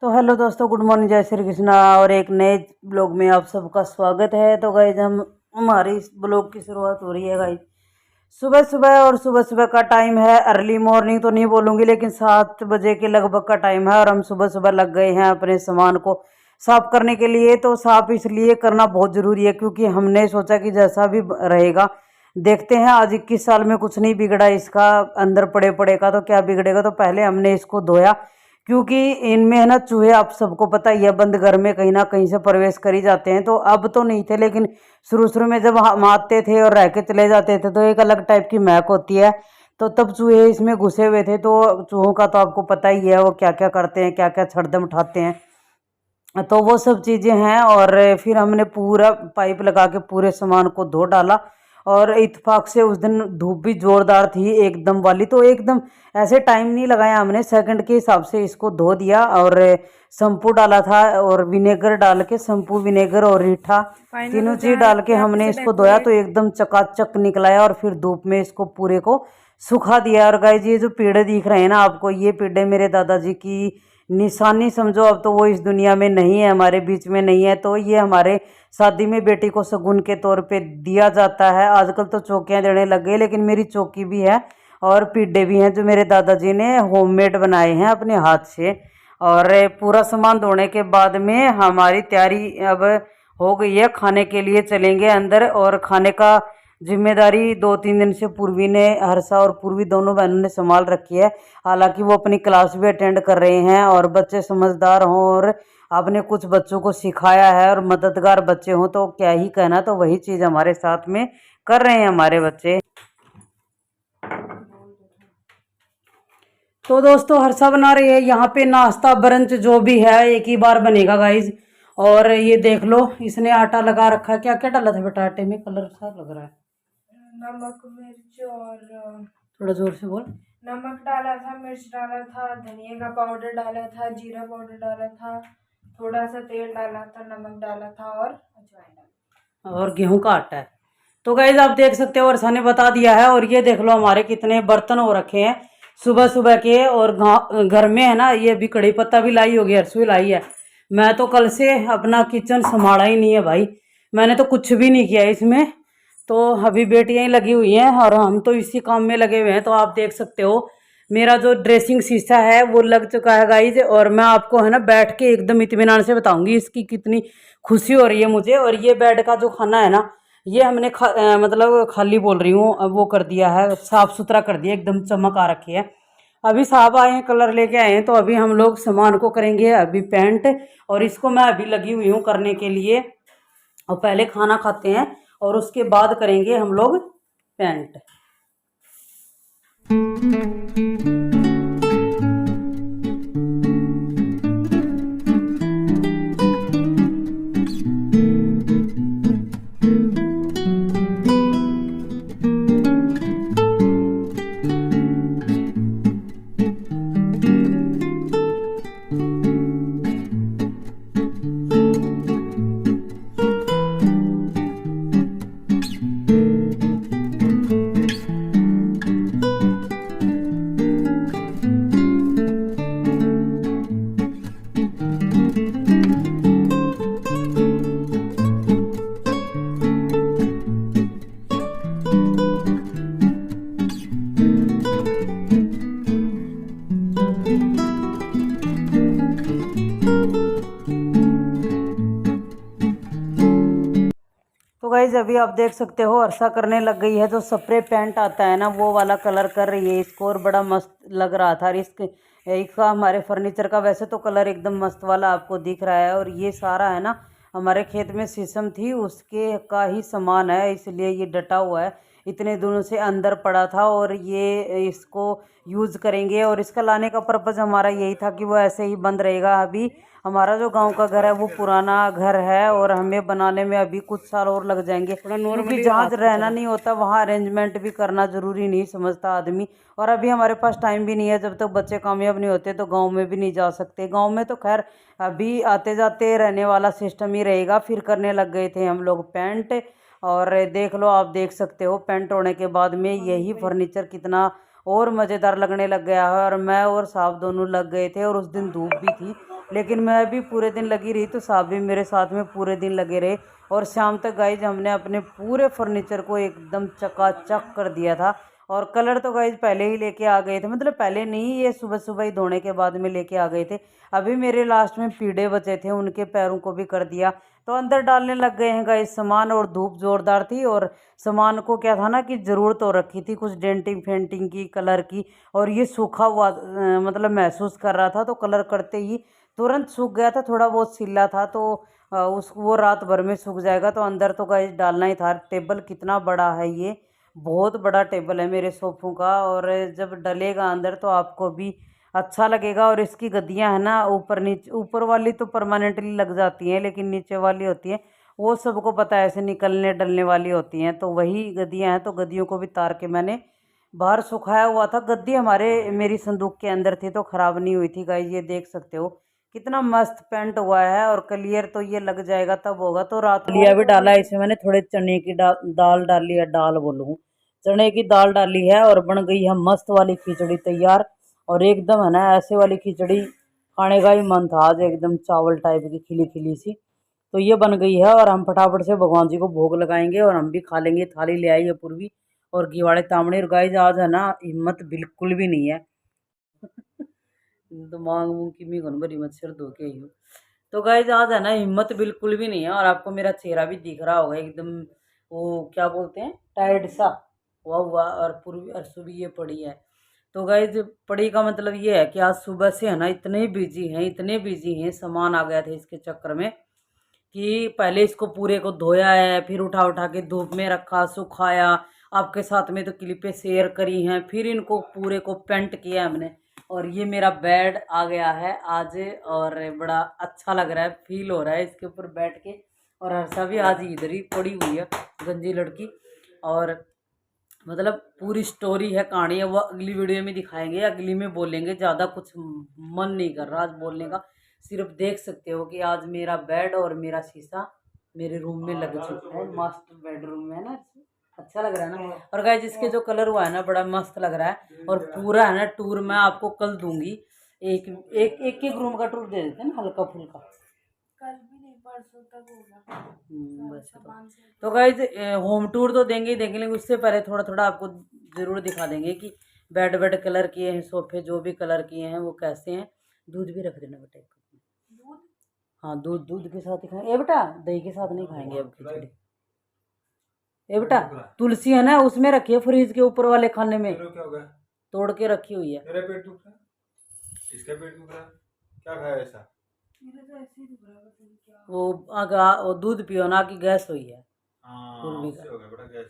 तो हेलो दोस्तों, good morning, जय श्री कृष्णा। और एक नए ब्लॉग में आप सबका स्वागत है। तो गाइज हमारी इस ब्लॉग की शुरुआत हो रही है गाइज सुबह सुबह। और सुबह सुबह का टाइम है, अर्ली मॉर्निंग तो नहीं बोलूँगी लेकिन 7 बजे के लगभग का टाइम है। और हम सुबह सुबह लग गए हैं अपने सामान को साफ करने के लिए। तो साफ इसलिए करना बहुत ज़रूरी है क्योंकि हमने सोचा कि जैसा भी रहेगा देखते हैं। आज 21 साल में कुछ नहीं बिगड़ा, इसका अंदर पड़े पड़े का तो क्या बिगड़ेगा। तो पहले हमने इसको धोया क्योंकि इनमें है ना चूहे, आप सबको पता ही है, बंद घर में कहीं ना कहीं से प्रवेश कर ही जाते हैं। तो अब तो नहीं थे लेकिन शुरू शुरू में जब हम आते थे और रह के चले जाते थे तो एक अलग टाइप की महक होती है। तो तब चूहे इसमें घुसे हुए थे। तो चूहों का तो आपको पता ही है वो क्या क्या करते हैं, क्या क्या छड़दम उठाते हैं। तो वो सब चीज़ें हैं। और फिर हमने पूरा पाइप लगा के पूरे सामान को धो डाला। और इत्तेफाक से उस दिन धूप भी जोरदार थी एकदम वाली, तो एकदम ऐसे टाइम नहीं लगाया, हमने सेकंड के हिसाब से इसको धो दिया। और शैम्पू डाला था और विनेगर डाल के, शैम्पू विनेगर और रीठा तीनों चीज़ डाल के हमने इसको धोया तो एकदम चकाचक निकला है। और फिर धूप में इसको पूरे को सुखा दिया। और गाइस ये जो पेड़े दिख रहे हैं ना आपको, ये पेड़े मेरे दादाजी की निशानी समझो। अब तो वो इस दुनिया में नहीं है, हमारे बीच में नहीं है। तो ये हमारे शादी में बेटी को शगुन के तौर पे दिया जाता है। आजकल तो चौकियाँ देने लग गए लेकिन मेरी चौकी भी है और पीढ़े भी हैं जो मेरे दादाजी ने होममेड बनाए हैं अपने हाथ से। और पूरा सामान धोने के बाद में हमारी तैयारी अब हो गई है, खाने के लिए चलेंगे अंदर। और खाने का जिम्मेदारी 2-3 दिन से पूर्वी ने, हर्षा और पूर्वी दोनों बहनों ने संभाल रखी है। हालांकि वो अपनी क्लास भी अटेंड कर रहे हैं और बच्चे समझदार हों और आपने कुछ बच्चों को सिखाया है और मददगार बच्चे हों तो क्या ही कहना। तो वही चीज़ हमारे साथ में कर रहे हैं हमारे बच्चे। तो दोस्तों हर्षा बना रही है यहाँ पे नाश्ता ब्रंच जो भी है एक ही बार बनेगा गाइज। और ये देख लो इसने आटा लगा रखा है। क्या क्या डाला था बेटा आटे में? कलर सा लग रहा है। नमक मिर्च और थोड़ा जोर से बोल। नमक डाला था, मिर्च डाला था, धनिया का पाउडर डाला था, जीरा पाउडर डाला था, थोड़ा सा तेल डाला था, नमक डाला था और अजवाइन डाला और गेहूं का आटा है। तो गाइज आप देख सकते हो वर्षा ने बता दिया है। और ये देख लो हमारे कितने बर्तन हो रखे हैं सुबह सुबह के। और घर में है ना, ये भी कड़ी पत्ता भी लाई होगी, हरसू लाई है। मैं तो कल से अपना किचन संभाला ही नहीं है भाई, मैंने तो कुछ भी नहीं किया इसमें। तो अभी बेटियाँ ही लगी हुई हैं और हम तो इसी काम में लगे हुए हैं। तो आप देख सकते हो मेरा जो ड्रेसिंग शीशा है वो लग चुका है गाइज। और मैं आपको है ना बैठ के एकदम इत्मीनान से बताऊंगी इसकी कितनी खुशी हो रही है मुझे। और ये बेड का जो खाना है ना, ये हमने मतलब खाली बोल रही हूँ, अब वो कर दिया है, साफ सुथरा कर दिया, एकदम चमक आ रखी है। अभी साहब आए हैं, कलर लेके आए हैं। तो अभी हम लोग सामान को करेंगे अभी पेंट। और इसको मैं अभी लगी हुई हूँ करने के लिए। और पहले खाना खाते हैं और उसके बाद करेंगे हम लोग पेंट। तो गाइज अभी आप देख सकते हो वर्षा करने लग गई है। जो स्प्रे पेंट आता है ना वो वाला कलर कर रही है इसको। और बड़ा मस्त लग रहा था। इसका हमारे फर्नीचर का वैसे तो कलर एकदम मस्त वाला आपको दिख रहा है। और ये सारा है ना हमारे खेत में शीशम थी उसके का ही सामान है, इसलिए ये डटा हुआ है, इतने दिनों से अंदर पड़ा था। और ये इसको यूज़ करेंगे। और इसका लाने का पर्पज़ हमारा यही था कि वो ऐसे ही बंद रहेगा। अभी हमारा जो गांव का घर है वो पुराना घर है और हमें बनाने में अभी कुछ साल और लग जाएंगे क्योंकि जहाँ रहना नहीं होता वहाँ अरेंजमेंट भी करना ज़रूरी नहीं समझता आदमी। और अभी हमारे पास टाइम भी नहीं है, जब तक बच्चे कामयाब नहीं होते तो गांव में भी नहीं जा सकते। गांव में तो खैर अभी आते जाते रहने वाला सिस्टम ही रहेगा। फिर करने लग गए थे हम लोग पेंट। और देख लो, आप देख सकते हो पेंट होने के बाद में यही फर्नीचर कितना और मज़ेदार लगने लग गया है। और मैं और साहब दोनों लग गए थे और उस दिन धूप भी थी लेकिन मैं भी पूरे दिन लगी रही तो साहब भी मेरे साथ में पूरे दिन लगे रहे। और शाम तक गाइज हमने अपने पूरे फर्नीचर को एकदम चकाचक कर दिया था। और कलर तो गाइज पहले ही लेके आ गए थे, मतलब पहले नहीं, ये सुबह सुबह ही धोने के बाद में लेके आ गए थे। अभी मेरे लास्ट में पीड़े बचे थे, उनके पैरों को भी कर दिया। तो अंदर डालने लग गए हैं गाइज सामान। और धूप जोरदार थी और सामान को क्या था ना कि ज़रूरत हो रखी थी कुछ डेंटिंग फेंटिंग की, कलर की। और ये सूखा हुआ मतलब महसूस कर रहा था, तो कलर करते ही तुरंत सूख गया था। थोड़ा बहुत सिला था तो उस वो रात भर में सूख जाएगा। तो अंदर तो गाइस डालना ही था। टेबल कितना बड़ा है, ये बहुत बड़ा टेबल है मेरे सोफ़ों का। और जब डलेगा अंदर तो आपको भी अच्छा लगेगा। और इसकी गद्दियाँ है ना ऊपर नीचे, ऊपर वाली तो परमानेंटली लग जाती हैं, लेकिन नीचे वाली होती है वो सबको पता है ऐसे निकलने डलने वाली होती हैं। तो वही गद्दियाँ हैं, तो गद्दियों को भी तार के मैंने बाहर सुखाया हुआ था। गद्दी हमारे मेरी संदूक के अंदर थी तो ख़राब नहीं हुई थी गाइस, ये देख सकते हो कितना मस्त पेंट हुआ है। और क्लियर तो ये लग जाएगा तब होगा। तो रात लिया भी डाला है इसमें मैंने, थोड़े चने की दाल डाली है, दाल बोलूँ चने की दाल डाली है। और बन गई है मस्त वाली खिचड़ी तैयार। और एकदम है ना ऐसे वाली खिचड़ी खाने का ही मन था आज, एकदम चावल टाइप की खिली खिली सी। तो ये बन गई है और हम फटाफट से भगवान जी को भोग लगाएंगे और हम भी खा लेंगे। थाली ले आई है पूर्वी और घी वाले तामड़े। और गाइस आज है ना हिम्मत बिल्कुल भी नहीं है तो मांग मूंग की मी भरी मच्छर धो के आई हूँ। तो गाइस आज है ना हिम्मत बिल्कुल भी नहीं है। और आपको मेरा चेहरा भी दिख रहा होगा एकदम, वो क्या बोलते हैं, टायर्ड सा हुआ। और पूर्वी अरसू भी ये पड़ी है। तो गाइज पड़ी का मतलब ये है कि आज सुबह से है ना इतने बिजी हैं, सामान आ गया था इसके चक्कर में कि पहले इसको पूरे को धोया है, फिर उठा उठा के धूप में रखा, सुखाया। आपके साथ में तो क्लिपें शेयर करी हैं, फिर इनको पूरे को पेंट किया हमने। और ये मेरा बेड आ गया है आज और बड़ा अच्छा लग रहा है, फील हो रहा है इसके ऊपर बैठ के। और हर्षा भी आज इधर ही पड़ी हुई है, गंजी लड़की। और मतलब पूरी स्टोरी है, कहानी है, वो अगली वीडियो में दिखाएंगे, अगली में बोलेंगे। ज़्यादा कुछ मन नहीं कर रहा आज बोलने का। सिर्फ देख सकते हो कि आज मेरा बेड और मेरा शीशा मेरे रूम में लग चुका है, मास्टर बेडरूम में है ना। अच्छा लग रहा है ना। और गाइस इसके जो कलर हुआ है ना बड़ा मस्त लग रहा है। और पूरा है ना टूर मैं आपको कल दूंगी, एक रूम का टूर दे देते हैं ना, हल्का फुल्का। कल भी नहीं, परसों तक होगा। बस तो गाइज होम टूर तो देंगे ही देंगे, लेकिन उससे पहले थोड़ा थोड़ा आपको ज़रूर दिखा देंगे कि बेड कलर किए हैं, सोफे जो भी कलर किए हैं वो कैसे हैं। दूध भी रख देना बेटा एक कप में। दूध? हाँ दूध के साथ ही खाएंगे। ए बेटा दही के साथ नहीं खाएंगे अब खिचड़ी। ए बेटा तुलसी है ना उसमें रखी है फ्रिज के ऊपर वाले खाने में, क्या हो गया? तोड़ के रखी हुई है। मेरा पेट दुख रहा है, इसका पेट दुख रहा है, क्या खाया ऐसा? मेरा तो ऐसे ही दुख रहा है, पता नहीं क्या। वो दूध पियो ना कि गैस हुई है पूर्वी उससे का। हो गया बड़ा गैस।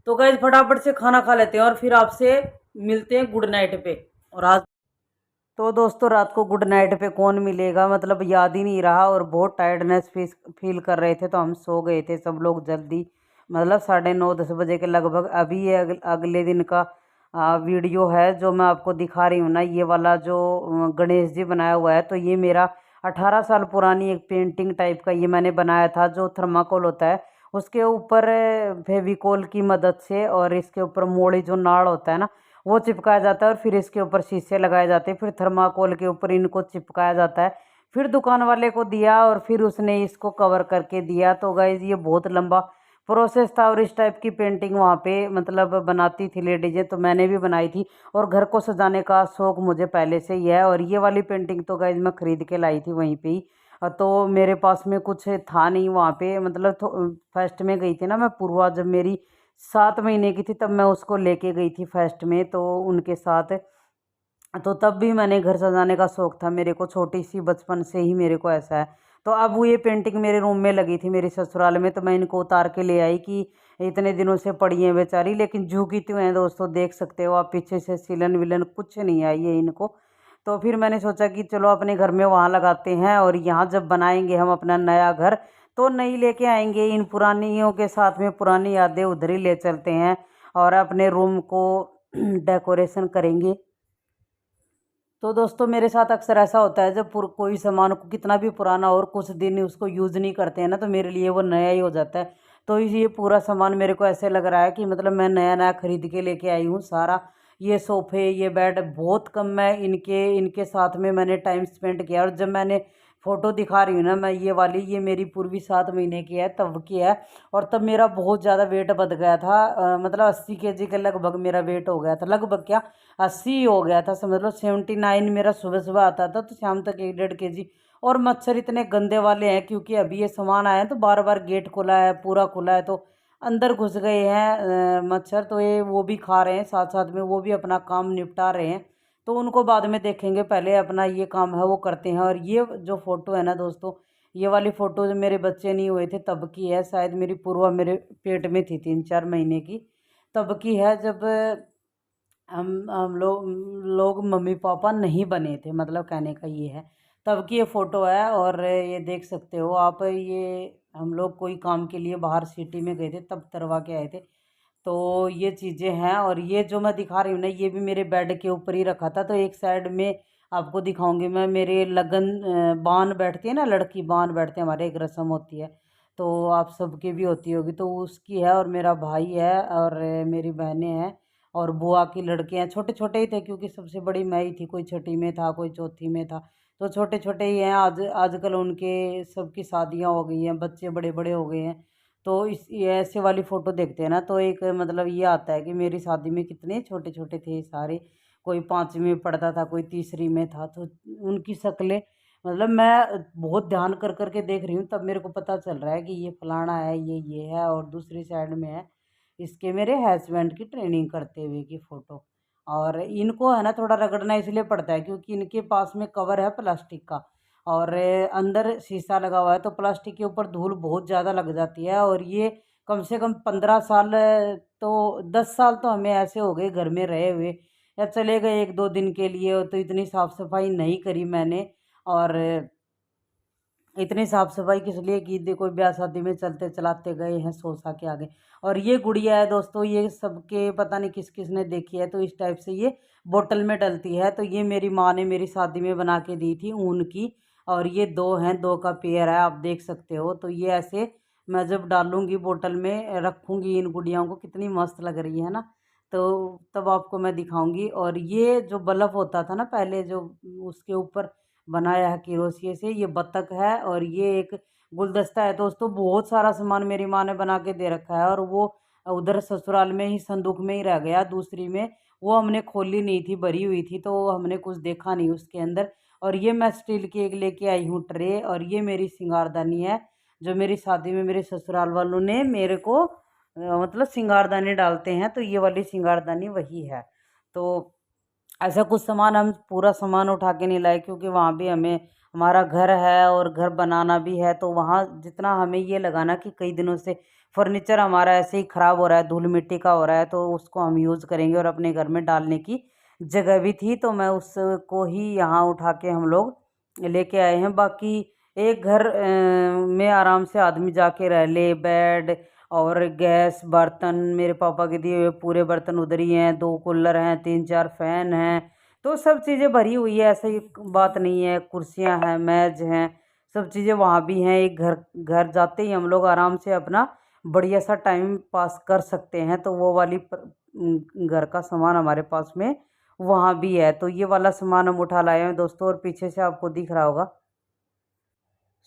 तो गाइस फटाफट से खाना खा लेते हैं और फिर आपसे मिलते हैं गुड नाइट पे। और आज तो दोस्तों रात को गुड नाइट पे कौन मिलेगा, मतलब याद ही नहीं रहा और बहुत टायर्डनेस फील कर रहे थे, तो हम सो गए थे सब लोग जल्दी, मतलब 9:30-10 बजे के लगभग। अभी ये अगले दिन का वीडियो है जो मैं आपको दिखा रही हूँ ना, ये वाला जो गणेश जी बनाया हुआ है। तो ये मेरा 18 साल पुरानी एक पेंटिंग टाइप का ये मैंने बनाया था, जो थर्माकोल होता है उसके ऊपर फेविकोल की मदद से, और इसके ऊपर मोड़ी जो नाड़ होता है ना वो चिपकाया जाता है। और फिर इसके ऊपर शीशे लगाए जाते हैं, फिर थर्माकोल के ऊपर इनको चिपकाया जाता है। फिर दुकान वाले को दिया और फिर उसने इसको कवर करके दिया। तो गाइज ये बहुत लंबा प्रोसेस था। और इस टाइप की पेंटिंग वहाँ पे मतलब बनाती थी लेडीजें, तो मैंने भी बनाई थी। और घर को सजाने का शौक़ मुझे पहले से ही है। और ये वाली पेंटिंग तो गाइज मैं ख़रीद के लाई थी वहीं पे ही। तो मेरे पास में कुछ था नहीं वहाँ पे, मतलब फर्स्ट में गई थी ना मैं पूर्वा, जब मेरी 7 महीने की थी तब मैं उसको लेके गई थी फर्स्ट में तो उनके साथ। तो तब भी मैंने घर सजाने का शौक़ था मेरे को, छोटी सी बचपन से ही मेरे को ऐसा है। तो अब वो ये पेंटिंग मेरे रूम में लगी थी मेरी ससुराल में, तो मैं इनको उतार के ले आई कि इतने दिनों से पड़ी हैं बेचारी, लेकिन झुकी तो हैं दोस्तों, देख सकते हो आप पीछे से सिलन विलन कुछ नहीं आई है इनको। तो फिर मैंने सोचा कि चलो अपने घर में वहाँ लगाते हैं, और यहाँ जब बनाएंगे हम अपना नया घर तो नई लेके आएंगे, इन पुरानियों के साथ में पुरानी यादें उधर ही ले चलते हैं और अपने रूम को डेकोरेशन करेंगे। तो दोस्तों मेरे साथ अक्सर ऐसा होता है, जब कोई सामान को कितना भी पुराना और कुछ दिन उसको यूज़ नहीं करते हैं ना, तो मेरे लिए वो नया ही हो जाता है। तो ये पूरा सामान मेरे को ऐसे लग रहा है कि मतलब मैं नया नया ख़रीद के लेके आई हूँ सारा। ये सोफ़े, ये बेड बहुत कम मैं इनके साथ में मैंने टाइम स्पेंड किया। और जब मैंने फ़ोटो दिखा रही हूँ ना मैं ये वाली, ये मेरी पूर्वी 7 महीने की है, तब की है। और तब मेरा बहुत ज़्यादा वेट बढ़ गया था, मतलब 80 केजी के लगभग मेरा वेट हो गया था, लगभग क्या 80 हो गया था समझ लो। 79 मेरा सुबह सुबह आता था तो शाम तक 1-1.5 kg। और मच्छर इतने गंदे वाले हैं, क्योंकि अभी ये सामान आया है तो बार बार गेट खुला है, पूरा खुला है, तो अंदर घुस गए हैं मच्छर। तो ये वो भी खा रहे हैं, साथ साथ में वो भी अपना काम निपटा रहे हैं, तो उनको बाद में देखेंगे, पहले अपना ये काम है वो करते हैं। और ये जो फ़ोटो है ना दोस्तों, ये वाली फ़ोटो जो मेरे बच्चे नहीं हुए थे तब की है, शायद मेरी पूर्वा मेरे पेट में थी 3-4 महीने की, तब की है, जब हम लोग मम्मी पापा नहीं बने थे, मतलब कहने का ये है, तब की ये फ़ोटो है। और ये देख सकते हो आप, ये हम लोग कोई काम के लिए बाहर सिटी में गए थे तब तरवा के आए थे। तो ये चीज़ें हैं, और ये जो मैं दिखा रही हूँ ना, ये भी मेरे बेड के ऊपर ही रखा था। तो एक साइड में आपको दिखाऊंगी मैं, मेरे लगन बान बैठती है ना, लड़की बान बैठते हैं, हमारे एक रस्म होती है, तो आप सबकी भी होती होगी, तो उसकी है। और मेरा भाई है, और मेरी बहनें हैं, और बुआ की लड़के हैं। छोटे छोटे ही थे, क्योंकि सबसे बड़ी मैं ही थी, कोई छठी में था, कोई चौथी में था, तो छोटे छोटे ही हैं। आजकल उनके सबकी शादियां हो गई हैं, बच्चे बड़े बड़े हो गए हैं। तो इस ये ऐसे वाली फ़ोटो देखते हैं ना, तो एक मतलब ये आता है कि मेरी शादी में कितने छोटे छोटे थे सारे, कोई 5वीं में पढ़ता था, कोई तीसरी में था, तो उनकी शक्लें, मतलब मैं बहुत ध्यान कर कर के देख रही हूँ, तब मेरे को पता चल रहा है कि ये फलाना है, ये है। और दूसरी साइड में है इसके मेरे हस्बैंड की ट्रेनिंग करते हुए की फ़ोटो। और इनको है ना थोड़ा रगड़ना इसलिए पड़ता है, क्योंकि इनके पास में कवर है प्लास्टिक का, और अंदर शीशा लगा हुआ है, तो प्लास्टिक के ऊपर धूल बहुत ज़्यादा लग जाती है। और ये कम से कम 15 साल, तो 10 साल तो हमें ऐसे हो गए घर में रहे हुए, या चले गए 1-2 दिन के लिए, तो इतनी साफ़ सफाई नहीं करी मैंने। और इतनी साफ सफाई किस लिए की, देखो ब्याह शादी में चलते चलाते गए हैं सोसा के आगे। और ये गुड़िया है दोस्तों, ये सबके पता नहीं किस किस ने देखी है, तो इस टाइप से ये बोतल में डलती है। तो ये मेरी माँ ने मेरी शादी में बना के दी थी ऊन की। और ये 2 हैं, 2 का पेयर है, आप देख सकते हो। तो ये ऐसे मैं जब डालूंगी बोतल में रखूंगी इन गुड़ियाओं को, कितनी मस्त लग रही है ना, तो तब आपको मैं दिखाऊंगी। और ये जो बल्ब होता था ना पहले, जो उसके ऊपर बनाया है किरोसिए से, ये बत्तख है। और ये एक गुलदस्ता है दोस्तों, बहुत सारा सामान मेरी माँ ने बना के दे रखा है, और वो उधर ससुराल में ही संदूक में ही रह गया, दूसरी में वो हमने खोली नहीं थी, भरी हुई थी, तो हमने कुछ देखा नहीं उसके अंदर। और ये मैं स्टील की एक लेके आई हूँ ट्रे, और ये मेरी सिंगारदानी है, जो मेरी शादी में मेरे ससुराल वालों ने मेरे को मतलब सिंगारदानी डालते हैं, तो ये वाली सिंगारदानी वही है। तो ऐसा कुछ सामान हम पूरा सामान उठा के नहीं लाए, क्योंकि वहाँ भी हमें, हमारा घर है और घर बनाना भी है, तो वहाँ जितना हमें ये लगाना कि कई दिनों से फर्नीचर हमारा ऐसे ही ख़राब हो रहा है, धूल मिट्टी का हो रहा है, तो उसको हम यूज़ करेंगे। और अपने घर में डालने की जगह भी थी, तो मैं उसको ही यहाँ उठा के हम लोग लेके आए हैं। बाकी एक घर में आराम से आदमी जाके रह ले, बेड और गैस, बर्तन, मेरे पापा के दिए हुए पूरे बर्तन उधर ही हैं, 2 कूलर हैं, 3-4 फैन हैं, तो सब चीज़ें भरी हुई है, ऐसी बात नहीं है। कुर्सियां हैं, मेज हैं, सब चीज़ें वहाँ भी हैं। एक घर घर जाते ही हम लोग आराम से अपना बढ़िया सा टाइम पास कर सकते हैं, तो वो वाली घर का सामान हमारे पास में वहाँ भी है। तो ये वाला सामान हम उठा लाए हैं दोस्तों। और पीछे से आपको दिख रहा होगा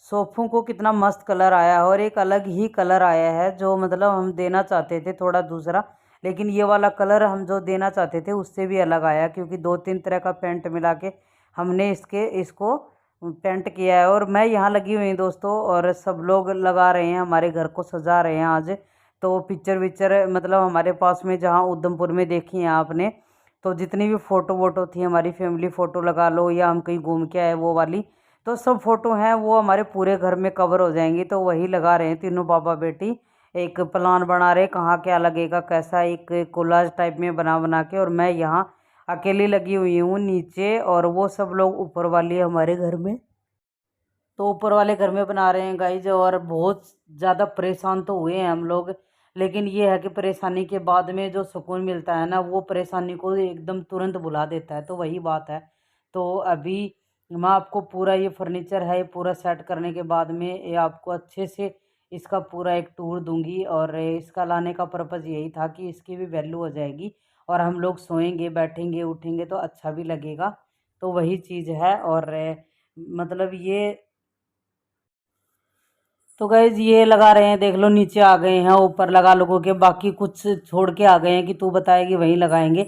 सोफ़ों को कितना मस्त कलर आया है, और एक अलग ही कलर आया है, जो मतलब हम देना चाहते थे थोड़ा दूसरा, लेकिन ये वाला कलर हम जो देना चाहते थे उससे भी अलग आया, क्योंकि 2-3 तरह का पेंट मिला के हमने इसको पेंट किया है। और मैं यहाँ लगी हुई हूँ दोस्तों, और सब लोग लगा रहे हैं, हमारे घर को सजा रहे हैं आज। तो पिक्चर विक्चर मतलब हमारे पास में, जहाँ उधमपुर में देखी है आपने, तो जितनी भी फ़ोटो वोटो थी, हमारी फैमिली फ़ोटो लगा लो, या हम कहीं घूम के आए वो वाली, तो सब फ़ोटो हैं वो हमारे पूरे घर में कवर हो जाएंगी। तो वही लगा रहे हैं तीनों पापा बेटी, एक प्लान बना रहे कहाँ क्या लगेगा, कैसा, एक कोलाज टाइप में बना बना के। और मैं यहाँ अकेली लगी हुई हूँ नीचे, और वो सब लोग ऊपर वाले हमारे घर में, तो ऊपर वाले घर में बना रहे हैं गाइज। और बहुत ज़्यादा परेशान तो हुए हैं हम लोग, लेकिन ये है कि परेशानी के बाद में जो सुकून मिलता है ना, वो परेशानी को एकदम तुरंत भुला देता है, तो वही बात है। तो अभी मैं आपको पूरा ये फर्नीचर है, ये पूरा सेट करने के बाद में ये आपको अच्छे से इसका पूरा एक टूर दूंगी। और इसका लाने का पर्पज़ यही था कि इसकी भी वैल्यू हो जाएगी, और हम लोग सोएंगे, बैठेंगे, उठेंगे तो अच्छा भी लगेगा, तो वही चीज़ है। और मतलब ये तो गाइज ये लगा रहे हैं, देख लो नीचे आ गए हैं, ऊपर लगा लोगों के, बाकी कुछ छोड़ के आ गए हैं कि तू बताएगी वहीं लगाएंगे।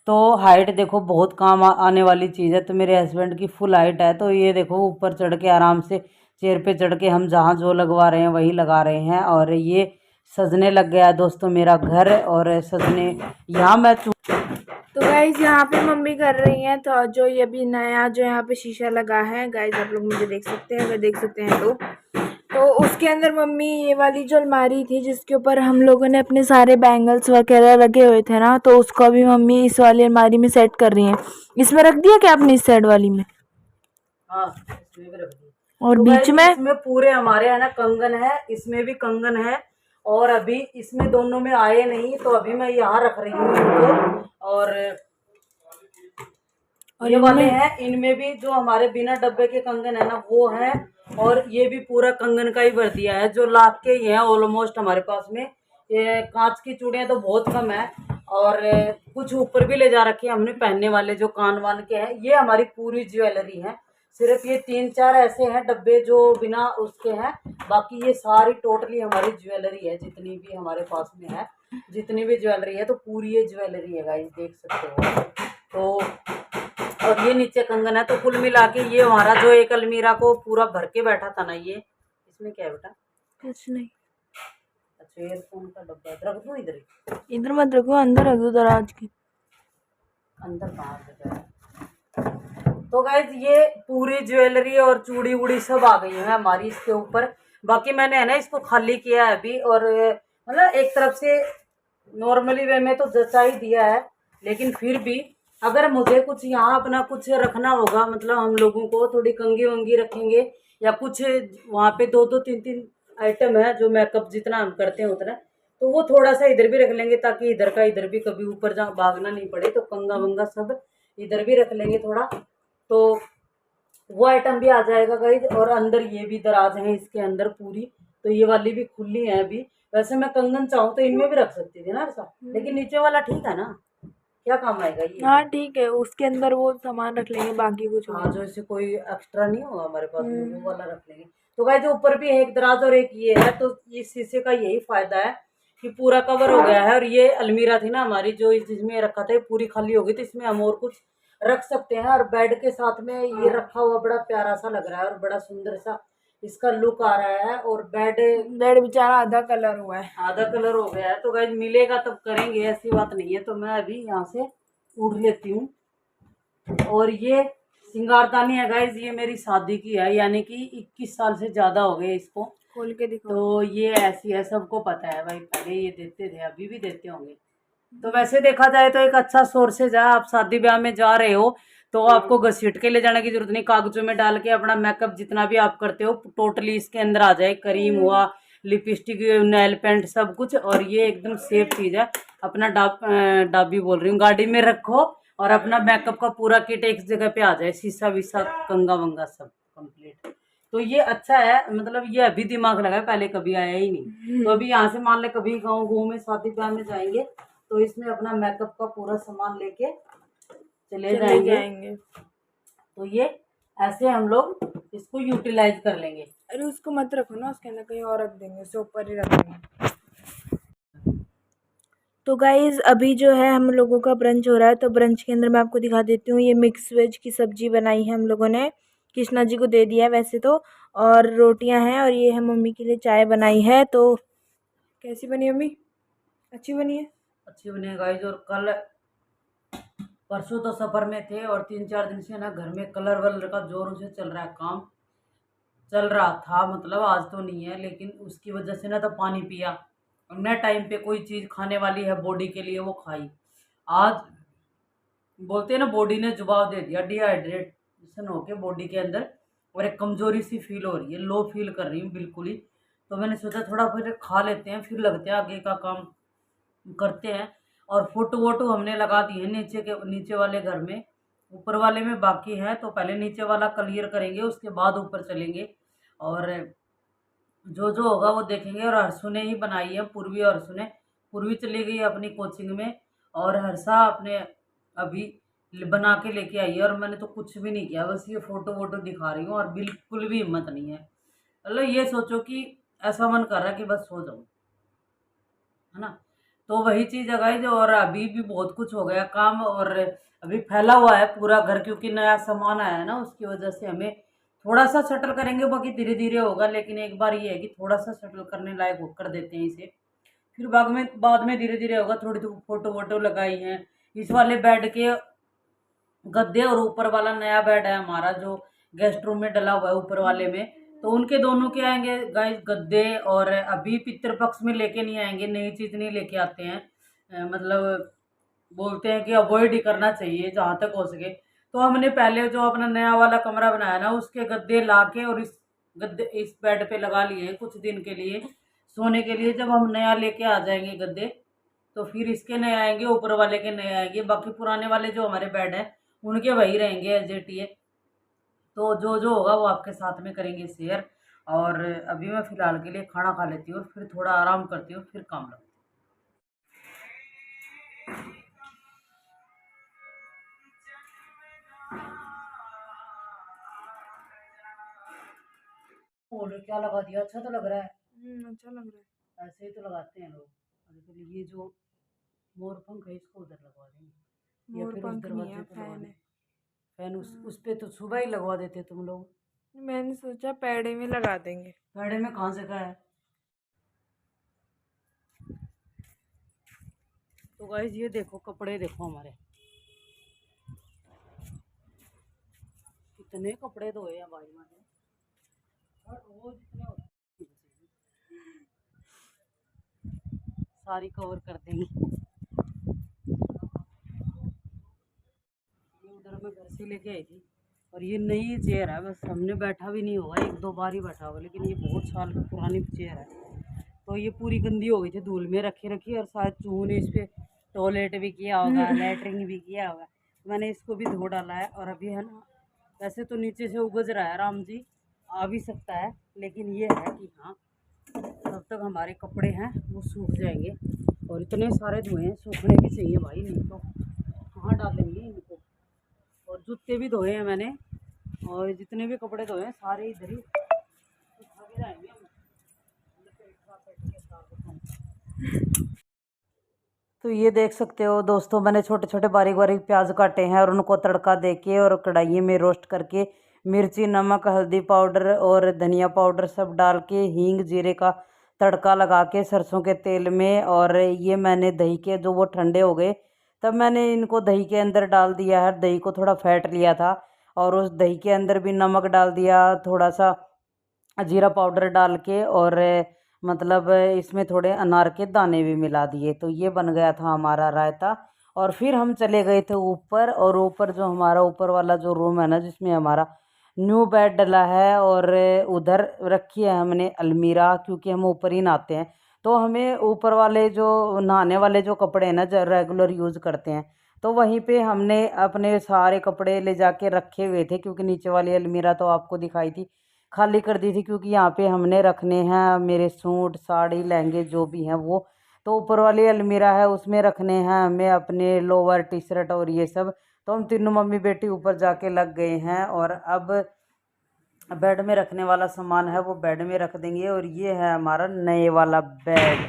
तो हाइट देखो बहुत काम आने वाली चीज़ है। तो मेरे हस्बैंड की फुल हाइट है, तो ये देखो ऊपर चढ़ के आराम से चेयर पे चढ़ के हम जहाँ जो लगवा रहे हैं वही लगा रहे हैं। और ये सजने लग गया है दोस्तों मेरा घर, और सजने यहाँ मैं तो गाइज यहाँ पे मम्मी कर रही हैं, तो जो ये भी नया जो यहाँ पे शीशा लगा है गाइज, आप लोग मुझे देख सकते हैं, अगर देख सकते हैं तो उसके अंदर मम्मी ये वाली जो अलमारी थी जिसके ऊपर हम लोगों ने अपने सारे बैंगल्स वगैरह रखे हुए थे ना, तो उसको भी मम्मी इस वाली अलमारी में सेट कर रही हैं। इसमें रख दिया क्या आपने इस साइड वाली में? हाँ इसमें भी रख दी। और तो बीच में इसमें पूरे हमारे है ना कंगन है, इसमें भी कंगन है, और अभी इसमें दोनों में आए नहीं, तो अभी मैं यहाँ रख रही हूँ इनको। और ये वाले हैं, इनमें भी जो हमारे बिना डब्बे के कंगन है ना वो है, और ये भी पूरा कंगन का ही भर दिया है, जो लाख के ही है ऑलमोस्ट हमारे पास में। ये कांच की चूड़ियाँ तो बहुत कम है, और कुछ ऊपर भी ले जा रखे हैं हमने पहनने वाले जो कान वान के हैं। ये हमारी पूरी ज्वेलरी है, सिर्फ ये 3-4 ऐसे हैं डब्बे जो बिना उसके हैं, बाकी ये सारी टोटली हमारी ज्वेलरी है, जितनी भी हमारे पास में है, जितनी भी ज्वेलरी है तो पूरी ये ज्वेलरी है गाइस, देख सकते हो। तो और ये नीचे कंगन है, तो कुल मिला के ये हमारा जो एक अलमीरा को पूरा भर के बैठा था ना, ये इसमें क्या है बेटा? कुछ नहीं। अच्छा एयरफोन का डब्बा रख दूँ इधर ही? इधर मत रखो, अंदर रख दो दराज के अंदर कहाँ रखा है? तो गाइस ये पूरी ज्वेलरी और चूड़ी वूड़ी सब आ गई है हमारी इसके ऊपर। बाकी मैंने है ना इसको खाली किया है अभी, और मतलब एक तरफ से नॉर्मली वे में तो जचा ही दिया है, लेकिन फिर भी अगर मुझे कुछ यहाँ अपना कुछ रखना होगा, मतलब हम लोगों को थोड़ी कंगी वंगी रखेंगे, या कुछ वहाँ पे 2-2-3-3 आइटम है जो मेकअप जितना हम करते हैं उतना, तो वो थोड़ा सा इधर भी रख लेंगे, ताकि इधर का इधर भी कभी ऊपर जहाँ भागना नहीं पड़े, तो कंगा वंगा सब इधर भी रख लेंगे थोड़ा, तो वो आइटम भी आ जाएगा गाइज। और अंदर ये भी दराज है इसके अंदर पूरी, तो ये वाली भी खुली है अभी। वैसे मैं कंगन चाहूँ तो इनमें भी रख सकती थी ना ऐसा, लेकिन नीचे वाला ठीक है ना, क्या काम आएगा ये? हाँ ठीक है, उसके अंदर वो सामान रख लेंगे, बाकी कुछ हाँ जो इससे कोई एक्स्ट्रा नहीं होगा हमारे पास में, वो वाला रख लेंगे। तो गाइस जो ऊपर भी है एक दराज और एक ये है, तो ये शीशे का यही फायदा है कि पूरा कवर हो गया है। और ये अलमीरा थी ना हमारी जो जिसमें रखा था, ये पूरी खाली हो गई, तो इसमें हम और कुछ रख सकते हैं। और बेड के साथ में ये रखा हुआ बड़ा प्यारा सा लग रहा है, और बड़ा सुंदर सा इसका लुक आ रहा है। और बेड बेचारा आधा कलर हुआ है, आधा कलर हो गया है, तो गाइस मिलेगा तब करेंगे, ऐसी बात नहीं है। तो मैं अभी यहाँ से उड़ लेती हूँ। और ये सिंगारदानी है गाइज, ये मेरी शादी की है, यानी कि 21 साल से ज़्यादा हो गए इसको। खोल के दिखाओ। तो ये ऐसी है, सबको पता है भाई, पहले ये देते थे, अभी भी देते होंगे। तो वैसे देखा जाए तो एक अच्छा सोर्सेज है। आप शादी ब्याह में जा रहे हो तो आपको घसीट के ले जाने की जरूरत नहीं, कागजों में डाल के अपना मेकअप जितना भी आप करते हो टोटली इसके अंदर आ जाए, क्रीम हुआ, लिपस्टिक, नेल पेंट, सब कुछ। और ये एकदम सेफ चीज़ है। अपना डाबी बोल रही हूँ, गाड़ी में रखो, और अपना मेकअप का पूरा किट एक जगह पे आ जाए, शीशा वीसा कंगा वंगा सब कंप्लीट। तो ये अच्छा है, मतलब ये अभी दिमाग लगा है, पहले कभी आया ही नहीं। तो अभी यहाँ से मान ले कभी गाँव में शादी ब्याह में जाएंगे तो इसमें अपना मेकअप का पूरा सामान लेके चले जाएंगे। तो ये ऐसे हम लोग इसको यूटिलाइज कर लेंगे। अरे उसको मत रखो ना, उसके अंदर कहीं और रख देंगे, उसे ऊपर ही रखेंगे। तो गाइज़ अभी जो है हम लोगों का ब्रंच हो रहा है, तो ब्रंच के अंदर मैं आपको दिखा देती हूँ। ये मिक्स वेज की सब्जी बनाई है हम लोगों ने, कृष्णा जी को दे दिया है वैसे तो, और रोटियां हैं, और ये है मम्मी के लिए चाय बनाई है। तो कैसी बनी मम्मी? अच्छी बनी है? अच्छी बनी गाइस। और कल परसों तो सफ़र में थे, और 3-4 दिन से ना घर में कलर वलर का जोरों से चल रहा है, काम चल रहा था, मतलब आज तो नहीं है, लेकिन उसकी वजह से ना तो पानी पिया, न टाइम पे कोई चीज़ खाने वाली है बॉडी के लिए वो खाई। आज बोलते हैं ना बॉडी ने जवाब दे दिया, डिहाइड्रेशन हो के बॉडी के अंदर, और एक कमजोरी सी फील हो रही है, लो फील कर रही हूँ बिल्कुल ही। तो मैंने सोचा थोड़ा फिर खा लेते हैं, फिर लगते हैं आगे का काम करते हैं। और फोटो वोटो हमने लगा दी है नीचे वाले घर में, ऊपर वाले में बाकी है, तो पहले नीचे वाला क्लियर करेंगे, उसके बाद ऊपर चलेंगे, और जो जो होगा वो देखेंगे। और हर्षु ने ही बनाई है, पूर्वी चली गई अपनी कोचिंग में, और हर्षा अपने अभी बना के लेके आई है, और मैंने तो कुछ भी नहीं किया, बस ये फोटो वोटो दिखा रही हूँ, और बिल्कुल भी हिम्मत नहीं है। मतलब ये सोचो कि ऐसा मन कर रहा है कि बस सो जाऊं, है ना। तो वही चीज है गाइस। और अभी भी बहुत कुछ हो गया काम, और अभी फैला हुआ है पूरा घर, क्योंकि नया सामान आया है ना, उसकी वजह से हमें थोड़ा सा सेटल करेंगे, बाकी धीरे धीरे होगा। लेकिन एक बार ये है कि थोड़ा सा सेटल करने लायक कर देते हैं इसे, फिर बाद में धीरे धीरे होगा। थोड़ी तो फोटो वोटो लगाई है इस वाले बेड के गद्दे, और ऊपर वाला नया बेड है हमारा जो गेस्ट रूम में डला हुआ है ऊपर वाले में, तो उनके दोनों के आएंगे गाइस गद्दे। और अभी पितृपक्ष में लेके नहीं आएंगे, नई चीज नहीं लेके आते हैं। मतलब बोलते हैं कि अवॉइड ही करना चाहिए जहां तक हो सके। तो हमने पहले जो अपना नया वाला कमरा बनाया ना, उसके गद्दे लाके और इस बेड पे लगा लिए हैं कुछ दिन के लिए सोने के लिए। जब हम नया लेके आ जाएंगे गद्दे, तो फिर इसके नए आएंगे, ऊपर वाले के नए आएंगे। बाकी पुराने वाले जो हमारे बेड हैं उनके वही रहेंगे एज इट इज। तो जो जो होगा वो आपके साथ में करेंगे शेयर। और अभी मैं फिलहाल के लिए खाना खा लेती हूँ, और फिर थोड़ा आराम करती हूँ, फिर काम लगती हूँ। और क्या लगा दिया, अच्छा तो लग रहा है। अच्छा लग रहा ऐसे ही तो लगाते हैं लोग। अभी तो ये जो मोर पंख है इसको उधर लगवा है। देंगे, या मोर फिर उस पंख नहीं दरवाजे है, पे लगवा फैन देंगे। है। फैन उस पे तो सुबह ही लगवा देते तुम लोग। मैंने सोचा पेड़े में लगा देंगे। पेड़े में कहाँ से का है। तो गाइस ये देखो कपड़े देखो हमारे, कितने कपड़े धोए हैं भाई मैंने, हर रोज इतने होते हैं। सारी कवर कर देंगे। ये उधर मैं घर से लेके आई थी, और ये नई चेयर है, बस हमने बैठा भी नहीं होगा, एक दो बार ही बैठा होगा, लेकिन ये बहुत साल की पुरानी चेयर है। तो ये पूरी गंदी हो गई थी, धूल में रखी रखी, और शायद चूहों ने इस पे टॉयलेट भी किया होगा, लेटरिन भी किया होगा। मैंने इसको भी धो डाला है। और अभी है ना, वैसे तो नीचे से उगज रहा है, राम जी आ भी सकता है, लेकिन ये है कि हाँ तब तक हमारे कपड़े हैं वो सूख जाएंगे। और इतने सारे धोए हैं, सूखने भी चाहिए भाई, नहीं तो कहाँ डालेंगे इनको। और जूते भी धोए हैं मैंने, और जितने भी कपड़े धोए हैं सारे इधर ही सुखा के जाएंगे हम। तो ये देख सकते हो दोस्तों, मैंने छोटे छोटे बारीक बारीक प्याज काटे हैं, और उनको तड़का देके और कढ़ाई में रोस्ट करके मिर्ची नमक हल्दी पाउडर और धनिया पाउडर सब डाल के हींग जीरे का तड़का लगा के सरसों के तेल में। और ये मैंने दही के जो वो ठंडे हो गए, तब मैंने इनको दही के अंदर डाल दिया है। दही को थोड़ा फेंट लिया था, और उस दही के अंदर भी नमक डाल दिया, थोड़ा सा जीरा पाउडर डाल के, और मतलब इसमें थोड़े अनार के दाने भी मिला दिए। तो ये बन गया था हमारा रायता। और फिर हम चले गए थे ऊपर, और ऊपर जो हमारा ऊपर वाला जो रूम है ना, जिसमें हमारा न्यू बेड डला है, और उधर रखी है हमने अलमीरा, क्योंकि हम ऊपर ही नहाते हैं। तो हमें ऊपर वाले जो नहाने वाले जो कपड़े हैं ना, जो रेगुलर यूज़ करते हैं, तो वहीं पे हमने अपने सारे कपड़े ले जाके रखे हुए थे, क्योंकि नीचे वाली अलमीरा तो आपको दिखाई थी खाली कर दी थी, क्योंकि यहाँ पे हमने रखने हैं मेरे सूट साड़ी लहंगे जो भी हैं वो। तो ऊपर वाली अलमीरा है उसमें रखने हैं हमें अपने लोअर टी शर्ट और ये सब। तो हम तीनों मम्मी बेटी ऊपर जाके लग गए हैं, और अब बेड में रखने वाला सामान है वो बेड में रख देंगे। और ये है हमारा नए वाला बेड,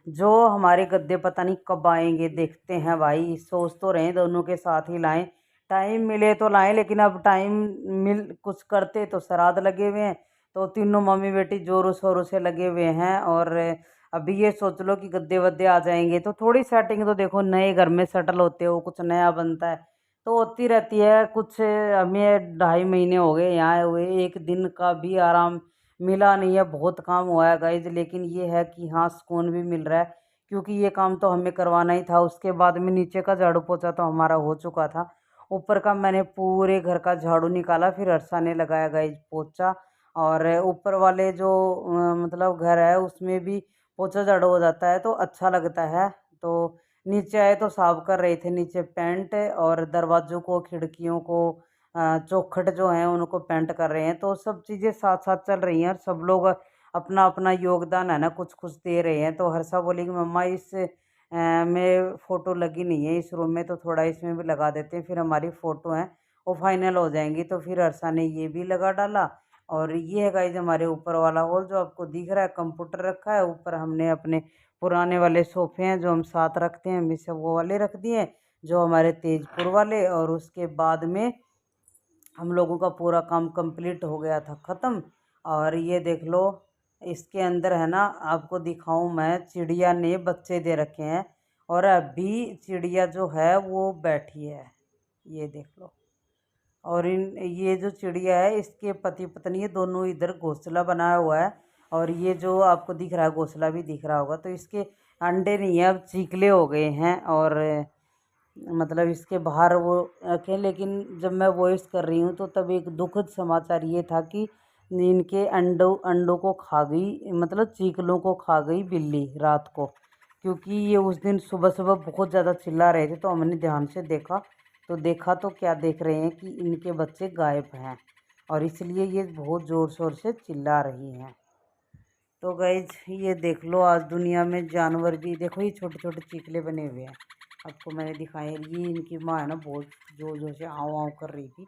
जो हमारे गद्दे पता नहीं कब आएंगे, देखते हैं भाई। सोच तो रहे दोनों के साथ ही लाएं, टाइम मिले तो लाएं, लेकिन अब टाइम मिल कुछ करते तो श्राद्ध लगे हुए हैं, तो तीनों मम्मी बेटी जोरों शोरों से लगे हुए हैं। और अभी ये सोच लो कि गद्दे वद्दे आ जाएंगे, तो थोड़ी सेटिंग तो देखो, नए घर में सेटल होते हो, कुछ नया बनता है तो होती रहती है। कुछ हमें 2.5 महीने हो गए यहाँ हुए, एक दिन का भी आराम मिला नहीं है, बहुत काम हुआ है गाइज। लेकिन ये है कि हाँ सुकून भी मिल रहा है, क्योंकि ये काम तो हमें करवाना ही था। उसके बाद में नीचे का झाड़ू पोछा तो हमारा हो चुका था, ऊपर का मैंने पूरे घर का झाड़ू निकाला, फिर अर्षा ने लगाया गाइज पोछा। और ऊपर वाले जो मतलब घर है उसमें भी पोछा झाड़ू हो जाता है तो अच्छा लगता है। तो नीचे आए तो साफ कर रहे थे नीचे पेंट, और दरवाज़ों को खिड़कियों को चौखट जो हैं उनको पेंट कर रहे हैं। तो सब चीज़ें साथ साथ चल रही हैं, और सब लोग अपना अपना योगदान है ना कुछ कुछ दे रहे हैं। तो हर्षा बोली कि मम्मा इस में फ़ोटो लगी नहीं है इस रूम में, तो थोड़ा इसमें भी लगा देते हैं, फिर हमारी फ़ोटो हैं वो फाइनल हो जाएंगी। तो फिर हर्षा ने ये भी लगा डाला, और ये है गाइज हमारे ऊपर वाला हॉल जो आपको दिख रहा है। कंप्यूटर रखा है ऊपर, हमने अपने पुराने वाले सोफे हैं जो हम साथ रखते हैं, हमेशा वो वाले रख दिए हैं, जो हमारे तेजपुर वाले। और उसके बाद में हम लोगों का पूरा काम कंप्लीट हो गया था ख़त्म। और ये देख लो, इसके अंदर है ना, आपको दिखाऊं मैं, चिड़िया ने बच्चे दे रखे हैं और अभी चिड़िया जो है वो बैठी है, ये देख लो। और ये जो चिड़िया है इसके पति पत्नी ये दोनों इधर घोंसला बनाया हुआ है। और ये जो आपको दिख रहा है घोंसला भी दिख रहा होगा, तो इसके अंडे नहीं है, अब चीकले हो गए हैं। और मतलब इसके बाहर वो रखे। लेकिन जब मैं वॉइस कर रही हूँ तो तब एक दुखद समाचार ये था कि इनके अंडों को खा गई, मतलब चीकलों को खा गई बिल्ली रात को। क्योंकि ये उस दिन सुबह सुबह बहुत ज़्यादा चिल्ला रहे थे, तो हमने ध्यान से देखा, तो क्या देख रहे हैं कि इनके बच्चे गायब हैं और इसलिए ये बहुत ज़ोर शोर से चिल्ला रही हैं। तो गाइज ये देख लो, आज दुनिया में जानवर भी देखो, ये छोटे छोटे चीकले बने हुए हैं, आपको मैंने दिखाए। ये इनकी माँ है ना, बहुत जोर जोर से आँव आँव कर रही थी,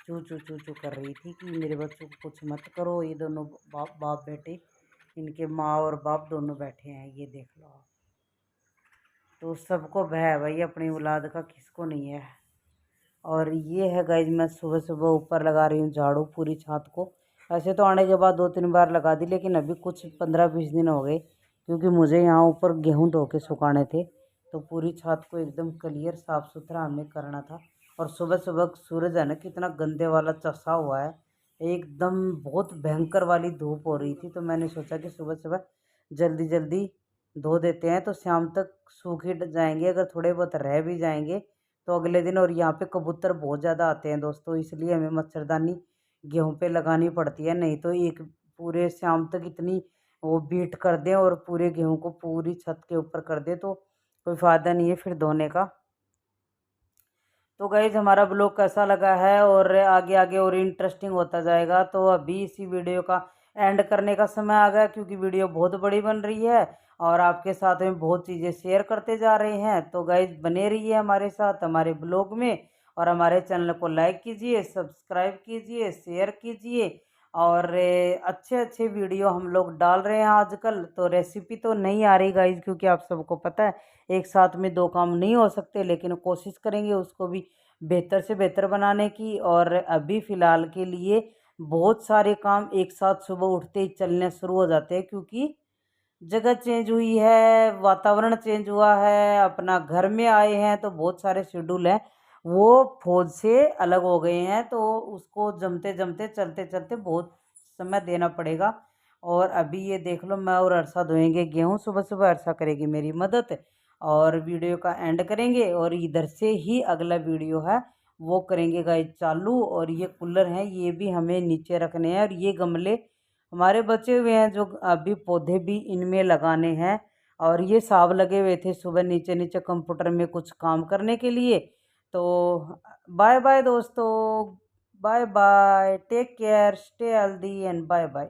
चू चू चू चू कर रही थी कि मेरे बच्चों को कुछ मत करो। ये दोनों बाप बेटे, इनके माँ और बाप दोनों बैठे हैं, ये देख लो आप। तो सबको भय है भाई अपनी औलाद का, किसको नहीं है। और ये है गाइज, मैं सुबह सुबह ऊपर लगा रही हूँ झाड़ू पूरी छत को। ऐसे तो आने के बाद 2-3 बार लगा दी, लेकिन अभी कुछ 15-20 दिन हो गए, क्योंकि मुझे यहाँ ऊपर गेहूँ धो के सुखाने थे, तो पूरी छत को एकदम क्लियर साफ़ सुथरा हमें करना था। और सुबह सुबह सूरज है ना, कितना गंदे वाला चसा हुआ है, एकदम बहुत भयंकर वाली धूप हो रही थी। तो मैंने सोचा कि सुबह सुबह जल्दी जल्दी धो देते हैं, तो शाम तक सूख ही जाएंगे। अगर थोड़े बहुत रह भी जाएंगे तो अगले दिन। और यहाँ पे कबूतर बहुत ज़्यादा आते हैं दोस्तों, इसलिए हमें मच्छरदानी गेहूं पे लगानी पड़ती है, नहीं तो एक पूरे शाम तक इतनी वो बीट कर दें और पूरे गेहूं को पूरी छत के ऊपर कर दे तो कोई फ़ायदा नहीं है फिर धोने का। तो गाइज हमारा ब्लॉग कैसा लगा है और आगे आगे और इंटरेस्टिंग होता जाएगा। तो अभी इसी वीडियो का एंड करने का समय आ गया, क्योंकि वीडियो बहुत बड़ी बन रही है और आपके साथ में बहुत चीज़ें शेयर करते जा रहे हैं। तो गाइज बने रहिए हमारे साथ हमारे ब्लॉग में, और हमारे चैनल को लाइक कीजिए, सब्सक्राइब कीजिए, शेयर कीजिए। और अच्छे अच्छे वीडियो हम लोग डाल रहे हैं आजकल। तो रेसिपी तो नहीं आ रही गाइज, क्योंकि आप सबको पता है एक साथ में 2 काम नहीं हो सकते, लेकिन कोशिश करेंगे उसको भी बेहतर से बेहतर बनाने की। और अभी फ़िलहाल के लिए बहुत सारे काम एक साथ सुबह उठते ही चलने शुरू हो जाते हैं, क्योंकि जगह चेंज हुई है, वातावरण चेंज हुआ है, अपना घर में आए हैं, तो बहुत सारे शेड्यूल हैं वो फौज से अलग हो गए हैं। तो उसको जमते जमते चलते चलते बहुत समय देना पड़ेगा। और अभी ये देख लो, मैं और अरसा धोएंगे गेहूँ सुबह सुबह, अरसा करेगी मेरी मदद और वीडियो का एंड करेंगे। और इधर से ही अगला वीडियो है वो करेंगे गाइस चालू। और ये कूलर हैं, ये भी हमें नीचे रखने हैं, और ये गमले हमारे बचे हुए हैं जो अभी पौधे भी इनमें लगाने हैं। और ये साब लगे हुए थे सुबह नीचे नीचे कंप्यूटर में कुछ काम करने के लिए। तो बाय बाय दोस्तों, bye bye, take care, stay healthy and bye bye.